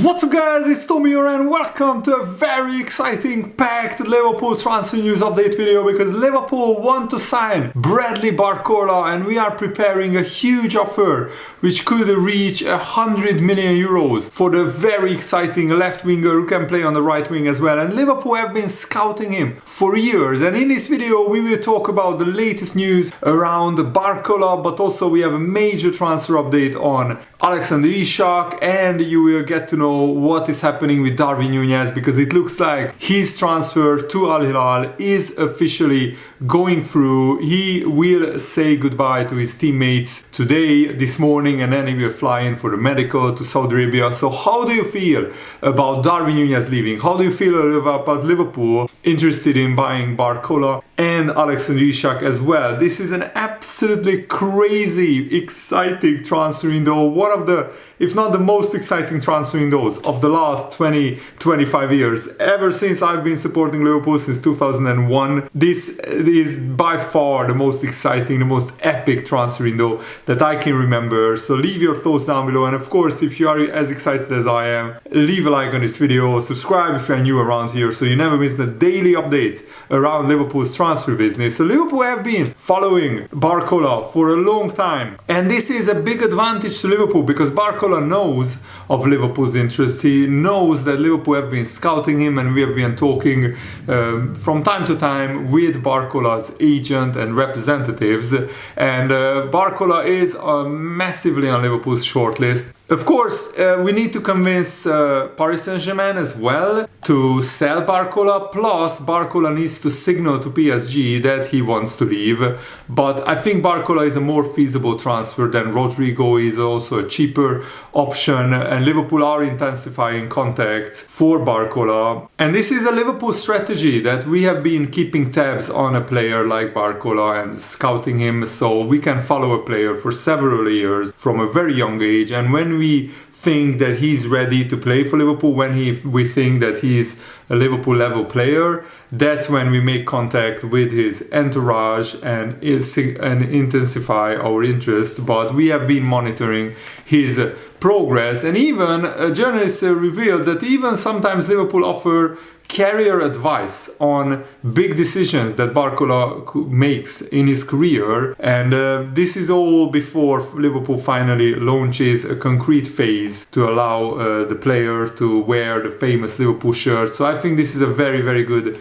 What's up guys, it's Tommy here and welcome to a very exciting packed Liverpool transfer news update video because Liverpool want to sign Bradley Barcola and we are preparing a huge offer which could reach 100 million euros for the very exciting left winger who can play on the right wing as well, and Liverpool have been scouting him for years. And in this video we will talk about the latest news around Barcola, but also we have a major transfer update on Isak, and you will get to know what is happening with Darwin Nunez because it looks like his transfer to Al Hilal is officially going through. He will say goodbye to his teammates this morning, and then he will fly in for the medical to Saudi Arabia. So how do you feel about Darwin Nunez leaving? How do you feel about Liverpool interested in buying Barcola and Isak as well? This is an absolutely crazy, exciting transfer window. One of the, if not the most exciting transfer windows of the last 20-25 years. Ever since I've been supporting Liverpool since 2001, this is by far the most exciting, the most epic transfer window that I can remember. So leave your thoughts down below, and of course if you are as excited as I am, leave a like on this video, subscribe if you're new around here so you never miss the daily updates around Liverpool's transfer business. So Liverpool have been following Barcola for a long time, and this is a big advantage to Liverpool because Barcola knows of Liverpool's interest. He knows that Liverpool have been scouting him, and we have been talking from time to time with Barcola's agent and representatives, and Barcola is massively on Liverpool's shortlist. Of course, we need to convince Paris Saint-Germain as well to sell Barcola, plus Barcola needs to signal to PSG that he wants to leave. But I think Barcola is a more feasible transfer than Rodrigo. Is also a cheaper option, and Liverpool are intensifying contacts for Barcola. And this is a Liverpool strategy that we have been keeping tabs on a player like Barcola and scouting him so we can follow a player for several years from a very young age. And when we think that he's ready to play for Liverpool, when we think that he's a Liverpool level player, that's when we make contact with his entourage and intensify our interest. But we have been monitoring his progress, and even journalists revealed that even sometimes Liverpool offer career advice on big decisions that Barcola makes in his career, and this is all before Liverpool finally launches a concrete phase to allow the player to wear the famous Liverpool shirt. So I think this is a very, very good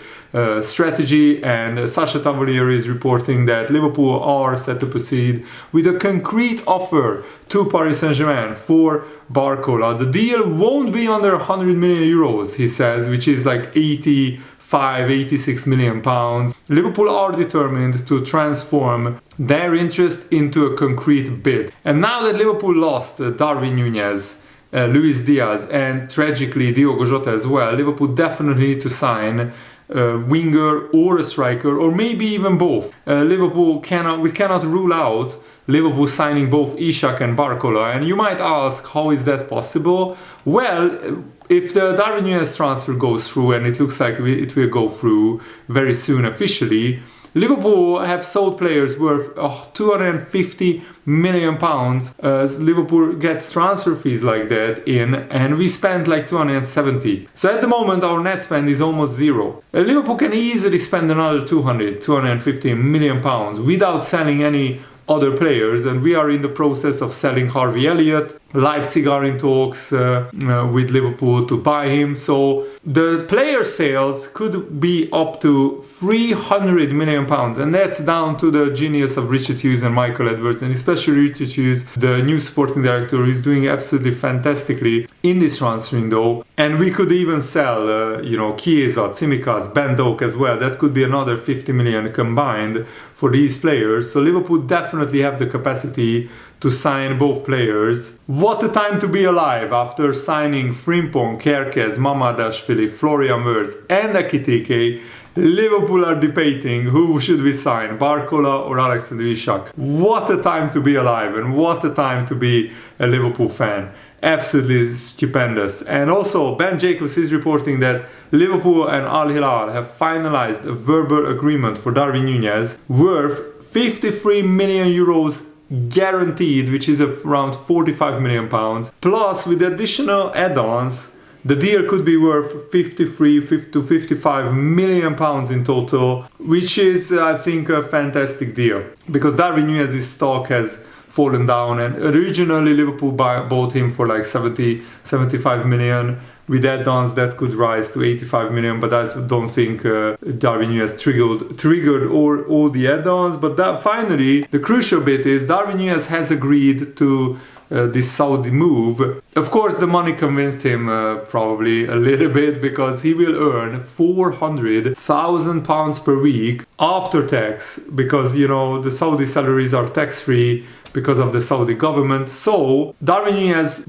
strategy, and Sacha Tavolieri is reporting that Liverpool are set to proceed with a concrete offer to Paris Saint-Germain for Barcola. The deal won't be under 100 million euros, he says, which is like 86 million pounds. Liverpool are determined to transform their interest into a concrete bid. And now that Liverpool lost Darwin Nunez, Luis Diaz, and tragically Diogo Jota as well, Liverpool definitely need to sign a winger or a striker, or maybe even both. We cannot rule out Liverpool signing both Isak and Barcola. And you might ask, how is that possible? Well, if the Darwin Nunez transfer goes through, and it looks like it will go through very soon officially, Liverpool have sold players worth 250 million pounds. Liverpool gets transfer fees like that in, and we spent like 270. So at the moment our net spend is almost zero. Liverpool can easily spend another 250 million pounds without selling any other players, and we are in the process of selling Harvey Elliott. Leipzig are in talks with Liverpool to buy him, so the player sales could be up to 300 million pounds, and that's down to the genius of Richard Hughes and Michael Edwards, and especially Richard Hughes, the new sporting director, who is doing absolutely fantastically in this transfer window. And we could even sell Chiesa, Tsimikas, Ben Doak as well. That could be another 50 million combined for these players. So Liverpool definitely have the capacity to sign both players. What a time to be alive after signing Frimpong, Kerkez, Mamadashvili, Florian Wirtz and Ekitike. Liverpool are debating who should we sign, Barcola or Isak. What a time to be alive, and what a time to be a Liverpool fan. Absolutely stupendous. And also Ben Jacobs is reporting that Liverpool and Al Hilal have finalized a verbal agreement for Darwin Nunez worth 53 million euros guaranteed, which is around 45 million pounds. Plus, with additional add-ons, the deal could be worth 53 to 55 million pounds in total, which is, I think, a fantastic deal. Because Darwin Nunez's stock has fallen down, and originally Liverpool bought him for like 75 million. With add-ons that could rise to 85 million, but I don't think Darwin Nunez triggered all the add-ons. But that finally, the crucial bit is Darwin Nunez has agreed to this Saudi move. Of course, the money convinced him probably a little bit, because he will earn 400,000 pounds per week after tax, because the Saudi salaries are tax-free because of the Saudi government. So Darwin Nunez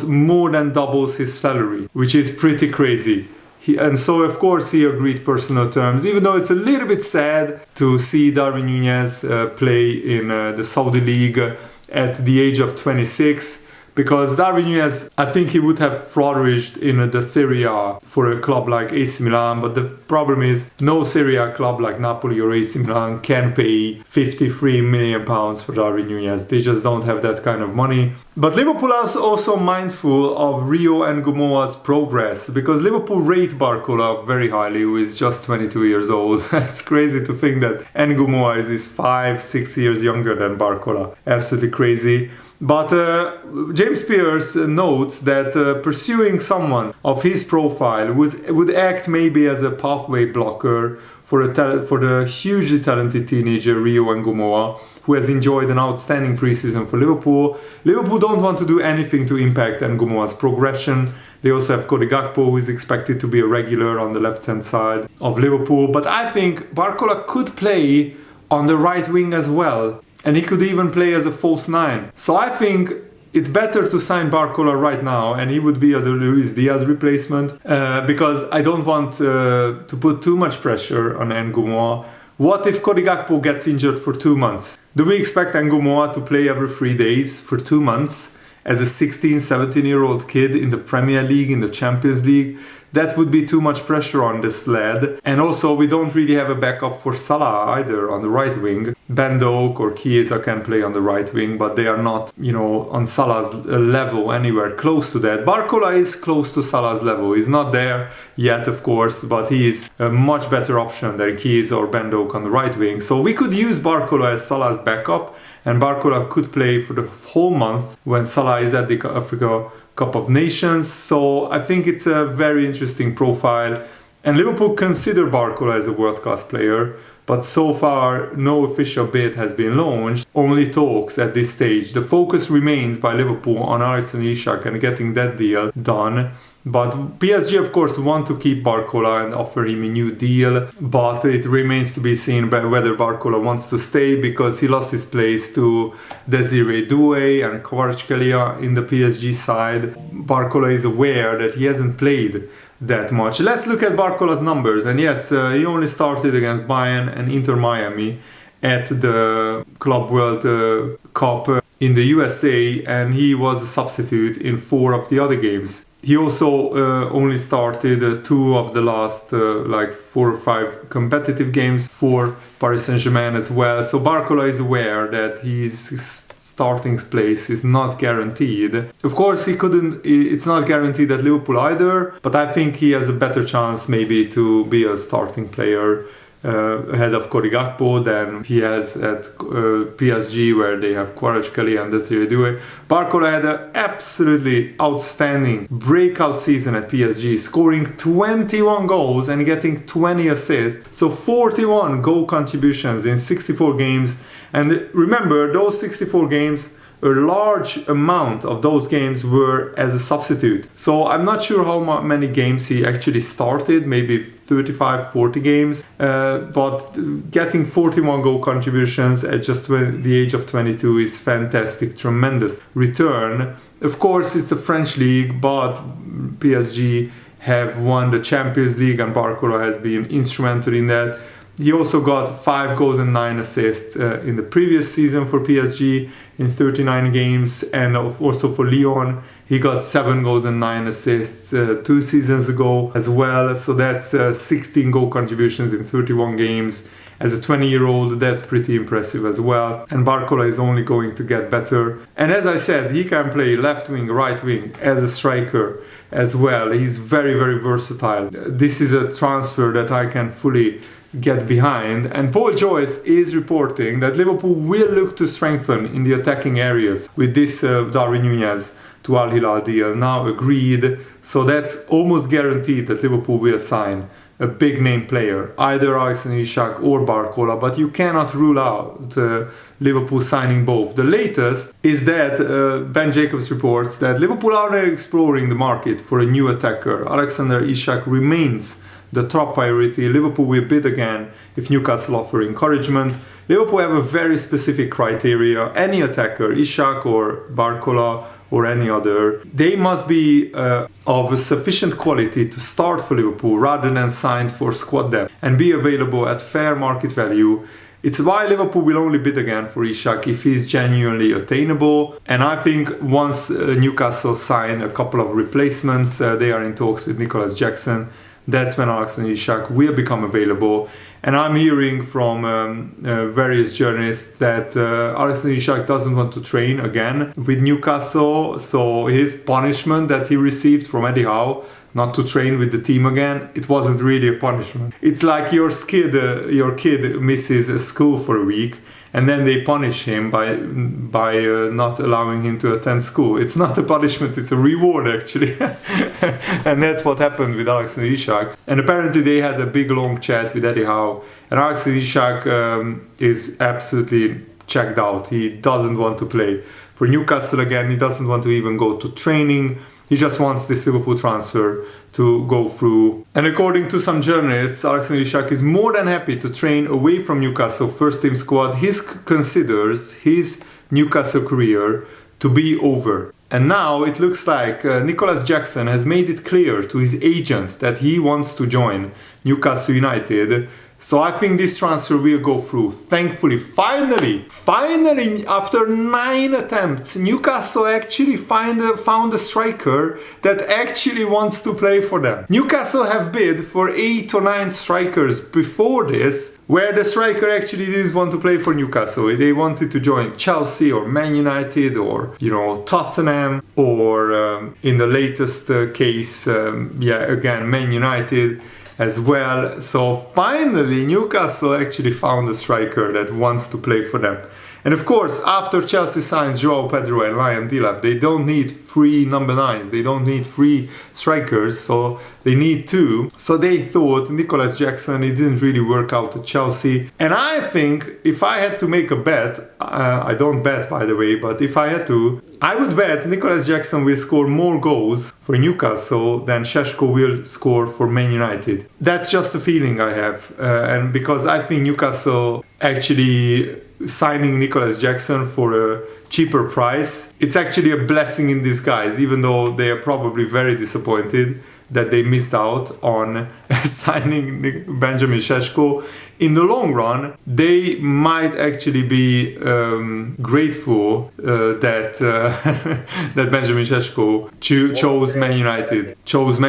more than doubles his salary, which is pretty crazy. And so of course he agreed personal terms, even though it's a little bit sad to see Darwin Nunez play in the Saudi league at the age of 26, because Darwin Nunez, I think he would have flourished in the Serie A for a club like AC Milan, but the problem is no Serie A club like Napoli or AC Milan can pay 53 million pounds for Darwin Nunez. They just don't have that kind of money. But Liverpool is also mindful of Rio Ngumoa's progress, because Liverpool rate Barcola very highly, who is just 22 years old. It's crazy to think that Ngumoa is 5-6 years younger than Barcola. Absolutely crazy. But James Pearce notes that pursuing someone of his profile would act maybe as a pathway blocker for the hugely talented teenager Rio Ngumoa, who has enjoyed an outstanding preseason for Liverpool. Liverpool don't want to do anything to impact Ngumoa's progression. They also have Cody Gakpo, who is expected to be a regular on the left-hand side of Liverpool. But I think Barcola could play on the right wing as well. And he could even play as a false nine. So I think it's better to sign Barcola right now, and he would be a Luis Diaz replacement, because I don't want to put too much pressure on Ngumoa. What if Cody Gakpo gets injured for 2 months? Do we expect Ngumoa to play every 3 days for 2 months as a 17-year-old kid in the Premier League, in the Champions League? That would be too much pressure on this lad. And also, we don't really have a backup for Salah either on the right wing. Ben Doak or Chiesa can play on the right wing, but they are not, on Salah's level anywhere close to that. Barcola is close to Salah's level. He's not there yet, of course, but he is a much better option than Chiesa or Ben Doak on the right wing. So we could use Barcola as Salah's backup, and Barcola could play for the whole month when Salah is at the Africa Cup of Nations. So I think it's a very interesting profile, and Liverpool consider Barcola as a world-class player, but so far no official bid has been launched, only talks at this stage. The focus remains by Liverpool on Alex and Isak and getting that deal done. But PSG, of course, want to keep Barcola and offer him a new deal, but it remains to be seen whether Barcola wants to stay, because he lost his place to Desiree Doué and Kvaratskhelia in the PSG side. Barcola is aware that he hasn't played that much. Let's look at Barcola's numbers. And yes, he only started against Bayern and Inter Miami at the Club World Cup in the USA, and he was a substitute in 4 of the other games. He also only started 2 of the last 4 or 5 competitive games for Paris Saint-Germain as well. So Barcola is aware that his starting place is not guaranteed. Of course, it's not guaranteed at Liverpool either, but I think he has a better chance maybe to be a starting player ahead of Cody Gakpo than he has at PSG, where they have Kvaratskhelia and Desiree Doué. Barcola had an absolutely outstanding breakout season at PSG, scoring 21 goals and getting 20 assists, so 41 goal contributions in 64 games. And remember, those 64 games, a large amount of those games were as a substitute. So I'm not sure how many games he actually started, maybe 35, 40 games, but getting 41 goal contributions at just the age of 22 is fantastic, tremendous return. Of course, it's the French league, but PSG have won the Champions League and Barcola has been instrumental in that. He also got 5 goals and 9 assists in the previous season for PSG in 39 games, and also for Lyon he got 7 goals and 9 assists 2 seasons ago as well. So that's 16 goal contributions in 31 games. As a 20-year-old, that's pretty impressive as well. And Barcola is only going to get better. And as I said, he can play left wing, right wing as a striker as well. He's very, very versatile. This is a transfer that I can fully get behind. And Paul Joyce is reporting that Liverpool will look to strengthen in the attacking areas with this Darwin Nunez to Al Hilal deal now agreed. So that's almost guaranteed that Liverpool will sign a big name player, either Isak or Barcola, but you cannot rule out Liverpool signing both. The latest is that Ben Jacobs reports that Liverpool are exploring the market for a new attacker. Alexander Isak remains the top priority. Liverpool will bid again if Newcastle offer encouragement. Liverpool have a very specific criteria. Any attacker, Isak or Barcola or any other, they must be of a sufficient quality to start for Liverpool rather than signed for squad depth and be available at fair market value. It's why Liverpool will only bid again for Isak if he's genuinely attainable. And I think once Newcastle sign a couple of replacements, they are in talks with Nicholas Jackson, that's when Alexander Isak will become available. And I'm hearing from various journalists that Alexander Isak doesn't want to train again with Newcastle. So his punishment that he received from Eddie Howe, not to train with the team again, it wasn't really a punishment. It's like your kid misses school for a week, and then they punish him by not allowing him to attend school. It's not a punishment, it's a reward actually. And that's what happened with Alexander Isak. And apparently they had a big long chat with Eddie Howe, and Alexander Isak is absolutely checked out. He doesn't want to play for Newcastle again. He doesn't want to even go to training. He just wants this Liverpool transfer to go through. And according to some journalists, Alexander Isak is more than happy to train away from Newcastle first team squad. He considers his Newcastle career to be over. And now it looks like Nicholas Jackson has made it clear to his agent that he wants to join Newcastle United. So I think this transfer will go through. Thankfully, finally, after 9 attempts, Newcastle actually found a striker that actually wants to play for them. Newcastle have bid for 8 or 9 strikers before this, where the striker actually didn't want to play for Newcastle. They wanted to join Chelsea or Man United or, Tottenham or in the latest case, again, Man United as well. So finally Newcastle actually found a striker that wants to play for them. And of course, after Chelsea signs Joao Pedro and Liam Delap, they don't need 3 number 9s, they don't need 3 strikers, so they need 2. So they thought Nicholas Jackson, it didn't really work out at Chelsea. And I think if I had to make a bet, I don't bet by the way, but if I had to, I would bet Nicholas Jackson will score more goals for Newcastle than Šeško will score for Man United. That's just a feeling I have. And because I think Newcastle actually signing Nicholas Jackson for a cheaper price, it's actually a blessing in disguise, even though they are probably very disappointed that they missed out on signing Benjamin Šeško. In the long run, they might actually be grateful that Benjamin Šeško chose Man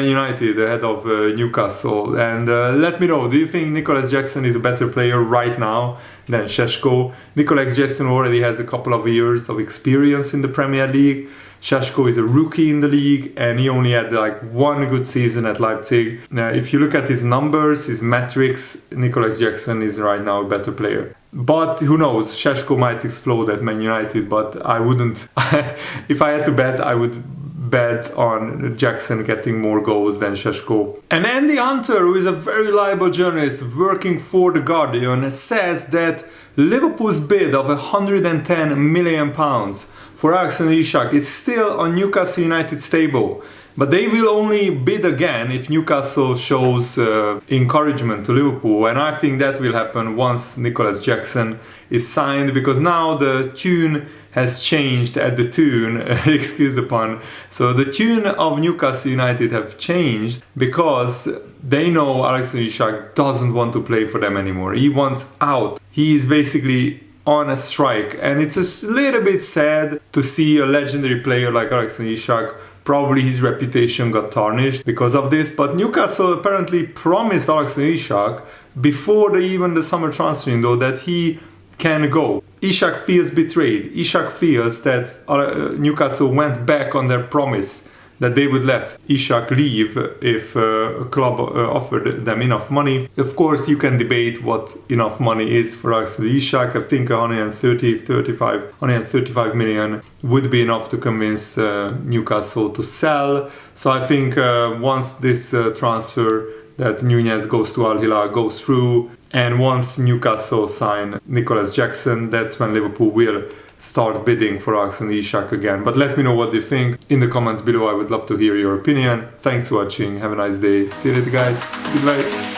United ahead of Newcastle. And let me know, do you think Nicholas Jackson is a better player right now than Šeško? Nicholas Jackson already has a couple of years of experience in the Premier League. Šeško is a rookie in the league and he only had 1 good season at Leipzig. If you look at his numbers, his metrics, Nicholas Jackson is right now a better player. But who knows, Šeško might explode at Man United, but I wouldn't. If I had to bet, I would bet on Jackson getting more goals than Šeško. And Andy Hunter, who is a very reliable journalist working for The Guardian, says that Liverpool's bid of £110 million for Alexander Isak is still on Newcastle United's table. But they will only bid again if Newcastle shows encouragement to Liverpool. And I think that will happen once Nicholas Jackson is signed, because now the tune has changed at the tune, excuse the pun. So the tune of Newcastle United have changed because they know Alexander Isak doesn't want to play for them anymore. He wants out. He is basically on a strike, and it's a little bit sad to see a legendary player like Alexander Isak Probably his reputation got tarnished because of this, but Newcastle apparently promised Alexander Isak before even the summer transfer window that he can go. Isak feels betrayed. Isak feels that Newcastle went back on their promise that they would let Isak leave if a club offered them enough money. Of course, you can debate what enough money is for Alexander Isak. I think 135 million would be enough to convince Newcastle to sell. So I think once this transfer that Nunez goes to Al Hilal goes through, and once Newcastle sign Nicholas Jackson, that's when Liverpool will start bidding for Alexander Isak again. But let me know what you think in the comments below. I would love to hear your opinion. Thanks for watching. Have a nice day. See you later, guys. Goodbye.